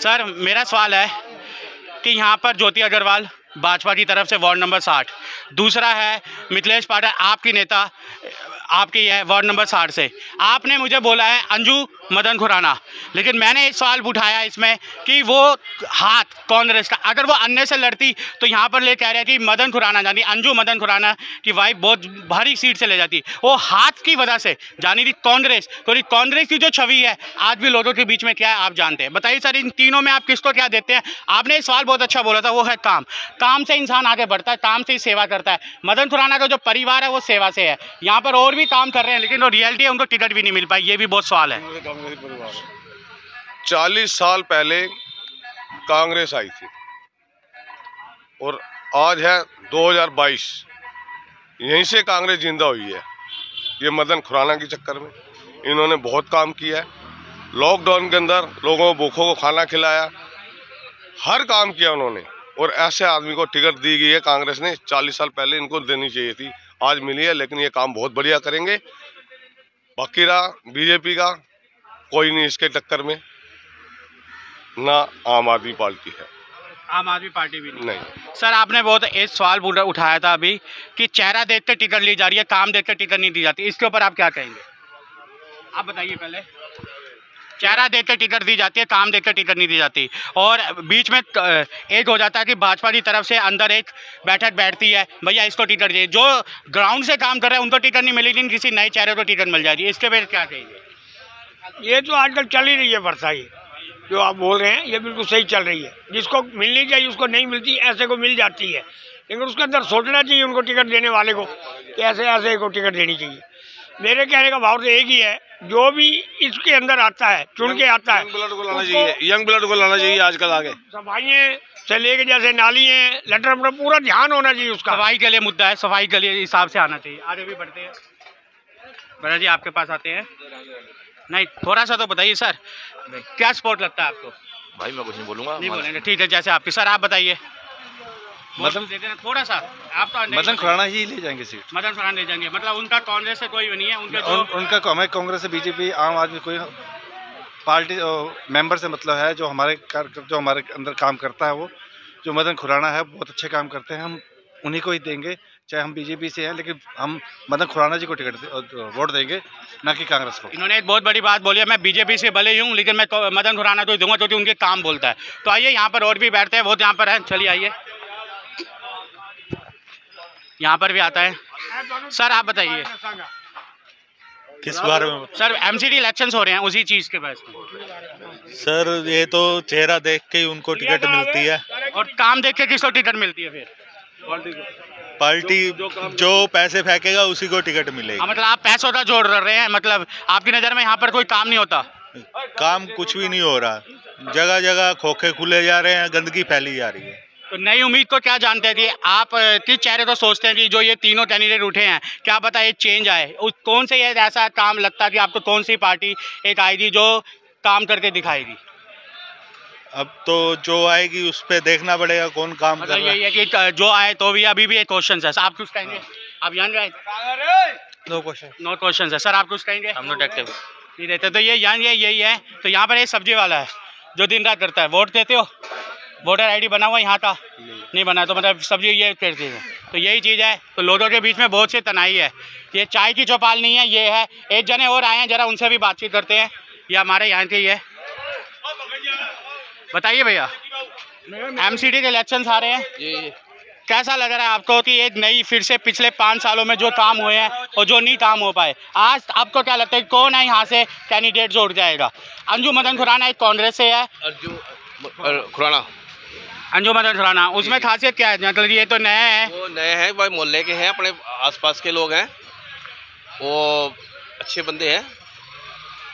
Sir मेरा सवाल है कि यहाँ पर ज्योति अग्रवाल भाजपा की तरफ से वार्ड नंबर 60, दूसरा है मिथिलेश पाठक आपकी नेता आपकी है वार्ड नंबर 60 से। आपने मुझे बोला है अंजू मदन खुराना, लेकिन मैंने एक सवाल उठाया इसमें कि वो हाथ कांग्रेस का, अगर वो अन्य से लड़ती तो यहाँ पर ले कह रहे हैं कि मदन खुराना यानी अंजू मदन खुराना की वाइफ बहुत भारी सीट से ले जाती, वो हाथ की वजह से जानी थी कांग्रेस। तो कांग्रेस की जो छवि है आज भी लोगों के बीच में क्या है आप जानते हैं। बताइए सर, इन तीनों में आप किसको क्या देते हैं? आपने एक सवाल बहुत अच्छा बोला था, वो है काम। काम से इंसान आगे बढ़ता है, काम से ही सेवा करता है। मदन खुराना का जो परिवार है वो सेवा से है, यहाँ पर और भी काम कर रहे हैं लेकिन वो रियलिटी है उनको टिकट भी नहीं मिल पाई, ये भी बहुत सवाल है। 40 साल पहले कांग्रेस आई थी और आज है 2022, यहीं से कांग्रेस जिंदा हुई है। ये मदन खुराना के चक्कर में इन्होंने बहुत काम किया है। लॉकडाउन के अंदर लोगों को भूखों को खाना खिलाया, हर काम किया उन्होंने, और ऐसे आदमी को टिकट दी गई है कांग्रेस ने। 40 साल पहले इनको देनी चाहिए थी, आज मिली है, लेकिन ये काम बहुत बढ़िया करेंगे। बाकी रहा बीजेपी का, कोई नहीं इसके टक्कर में, ना आम आदमी पार्टी है। आम आदमी पार्टी भी नहीं। सर आपने बहुत एक सवाल उठाया था अभी कि चेहरा देखकर टिकट ली जा रही है, काम देखकर टिकट नहीं दी जाती, इसके ऊपर आप क्या कहेंगे? आप बताइए पहले। चेहरा देखकर टिकट दी जाती है, काम देखकर टिकट नहीं दी जाती, और बीच में एक हो जाता है कि भाजपा की तरफ से अंदर एक बैठक बैठती है, भैया इसको टिकट दे, जो ग्राउंड से काम कर रहे हैं उनको टिकट नहीं मिलेगी, किसी नए चेहरे को टिकट मिल जाएगी, इसके बारे में क्या कहेंगे? ये तो आजकल चल ही रही है वर्षा, ये जो आप बोल रहे हैं ये बिल्कुल सही चल रही है। जिसको मिलनी चाहिए उसको नहीं मिलती, ऐसे को मिल जाती है, लेकिन उसके अंदर सोचना चाहिए उनको टिकट देने वाले को कि ऐसे ऐसे को टिकट देनी चाहिए। मेरे कहने का भाव तो एक ही है, जो भी इसके अंदर आता है चुन के आता है, यंग ब्लड को लाना चाहिए, यंग ब्लड को लाना चाहिए आजकल। आगे सफाइयाँ से लेके जैसे नाली है, लेटर पर पूरा ध्यान होना चाहिए उसका। सफाई के लिए मुद्दा है, सफाई के लिए हिसाब से आना चाहिए। आगे भी बढ़ते हैं, बड़ा जी आपके पास आते हैं। नहीं, थोड़ा सा तो बताइए सर, क्या स्पोर्ट लगता है आपको? भाई मैं कुछ नहीं बोलूँगा। नहीं बोलेंगे, ठीक है, जैसे आपकी। सर आप बताइए। थोड़ा सा आप तो मदन खुराना ही ले जाएंगे सीट। मदन खुराना ले जाएंगे, मतलब उनका कांग्रेस से कोई नहीं है उनके उनका हमें कांग्रेस से बीजेपी आम आदमी कोई पार्टी मेंबर से मतलब है, जो हमारे अंदर काम करता है, वो जो मदन खुराना है बहुत अच्छे काम करते हैं, हम उन्हीं को ही देंगे, चाहे हम बीजेपी से हैं, लेकिन हम मदन खुराना जी को टिकट वोट देंगे, ना कि कांग्रेस को। इन्होंने एक बहुत बड़ी बात बोली है, मैं बीजेपी से भले ही हूँ लेकिन मैं मदन खुराना को ही दूंगा क्योंकि उनके काम बोलता है। तो आइए यहाँ पर और भी बैठते हैं, बहुत यहाँ पर है, चलिए आइए, यहाँ पर भी आता है। सर आप बताइए किस बारे में? सर एमसीडी इलेक्शंस हो रहे हैं, उसी चीज के पास। सर ये तो चेहरा देख के ही उनको टिकट मिलती है, और काम देख के किसको टिकट मिलती है? फिर पार्टी जो पैसे फेंकेगा उसी को टिकट मिलेगी। मतलब आप पैसों का जोड़ रहे हैं, मतलब आपकी नज़र में यहाँ पर कोई काम नहीं होता? काम कुछ भी नहीं हो रहा, जगह जगह खोखे खुले जा रहे हैं, गंदगी फैली जा रही है। तो नई उम्मीद को क्या जानते हैं कि आप किस चेहरे को सोचते हैं कि जो ये तीनों कैंडिडेट उठे हैं, क्या पता एक चेंज आए? कौन से ये ऐसा काम लगता है कि आपको कौन सी पार्टी एक आएगी जो काम करके दिखाएगी? अब तो जो आएगी उस पर देखना पड़ेगा कौन काम कर रहा है। यही है कि जो आए तो भी अभी भी एक क्वेश्चन है। आप कुछ कहेंगे? आप जान रहे? नो क्वेश्चन है। सर आप कुछ कहेंगे? हम नॉट एक्टिव नहीं रहते। तो ये यही है। तो यहाँ पर एक सब्जी वाला है जो दिन रात करता है। वोट देते हो? वोटर आईडी बना हुआ यहाँ का नहीं बना, तो मतलब सब्जी ये करती है। तो यही चीज़ है। तो लोगों के बीच में बहुत सी तनाई है। ये चाय की चौपाल नहीं है, ये है। एक जने और आए हैं, जरा उनसे भी बातचीत करते हैं। ये हमारे यहाँ के ही है। बताइए भैया, एमसीडी के इलेक्शंस आ रहे हैं, कैसा लग रहा है आपको कि एक नई फिर से पिछले 5 सालों में जो काम हुए हैं और जो नहीं काम हो पाए, आज आपको क्या लगता है कौन है यहाँ से कैंडिडेट जो उठ जाएगा? अंजू मदन खुराना एक कांग्रेस से है। अंजू मदन खुराना, उसमें खासियत क्या है? मतलब ये तो नए हैं। वो नए हैं भाई, मोहल्ले के हैं, अपने आसपास के लोग हैं, वो अच्छे बंदे हैं,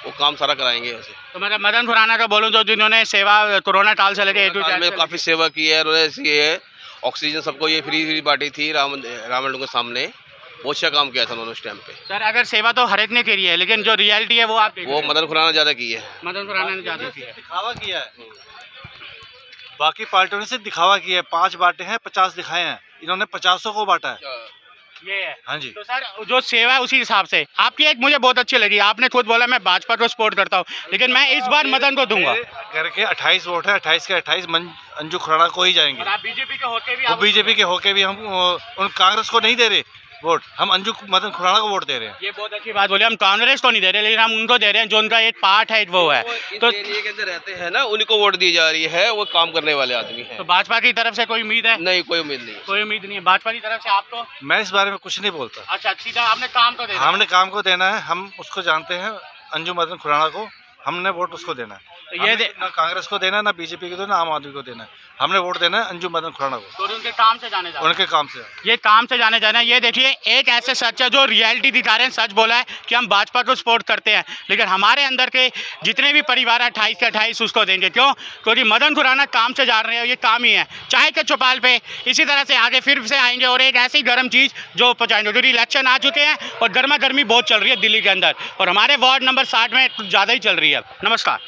वो काम सारा कराएंगे ऐसे। तो मतलब मदन खुराना का बोलूँ जो जिन्होंने सेवा कोरोना काल से लेके में काफ़ी सेवा की है, और ऑक्सीजन सबको ये फ्री बांटी थी राममंदिर के सामने, बहुत अच्छा काम किया था उन्होंने उस टाइम पे। सर अगर सेवा तो हर एक ने करी है, लेकिन जो रियलिटी है वो आप वो मदन खुराना ज़्यादा की है। मदन खुराना ने ज़्यादा की है, दिखावा किया है। बाकी पार्टियों ने सिर्फ दिखावा किया है। 5 बांटे हैं, 50 दिखाए हैं, इन्होंने 50 को बांटा है। ये है। हाँ जी। तो सर जो सेवा है उसी हिसाब से आपकी एक मुझे बहुत अच्छी लगी। आपने खुद बोला मैं भाजपा को सपोर्ट करता हूँ, लेकिन मैं इस बार मदन को दूंगा। मेरे घर के 28 वोट है, 28 के 28 अंजू खुराना को ही जाएंगे। और आप बीजेपी के होके भी और बीजेपी के होके भी हम उन कांग्रेस को नहीं दे रहे वोट, हम अंजू मदन खुराना को वोट दे रहे हैं। ये बहुत अच्छी बात बोली, हम कांग्रेस को नहीं दे रहे, लेकिन हम उनको दे रहे हैं जो उनका एक पार्ट है वो है। तो एरिया के अंदर रहते हैं ना, उन्हीं को वोट दी जा रही है, वो काम करने वाले आदमी हैं। तो भाजपा की तरफ से कोई उम्मीद है? नहीं, कोई उम्मीद नहीं। कोई उम्मीद नहीं है भाजपा की तरफ से आपको? मैं इस बारे में कुछ नहीं बोलता। अच्छा, सीधा आपने काम को देना है। हमने काम को देना है, हम उसको जानते हैं, अंजू मदन खुराना को हमने वोट उसको देना है। तो ये ना कांग्रेस को देना है, ना बीजेपी को देना, ना आम आदमी को देना है, हमने वोट देना है अंजू मदन खुराना को। तो उनके काम से जाने जाना, उनके काम से ये काम से जाने जाना। ये देखिए एक ऐसे सच है जो रियलिटी दिखा रहे हैं, सच बोला है कि हम भाजपा को सपोर्ट करते हैं, लेकिन हमारे अंदर के जितने भी परिवार 28 के 28 उसको देंगे। क्यों? क्योंकि मदन खुराना काम से जा रहे हैं, ये काम ही है। चाहे के चौपाल पे इसी तरह से आगे फिर से आएंगे और एक ऐसी गर्म चीज़ जो पहुँचाएंगे, क्योंकि इलेक्शन आ चुके हैं और गर्मा गर्मी बहुत चल रही है दिल्ली के अंदर, और हमारे वार्ड नंबर 60 में कुछ ज़्यादा ही चल रही है। नमस्कार।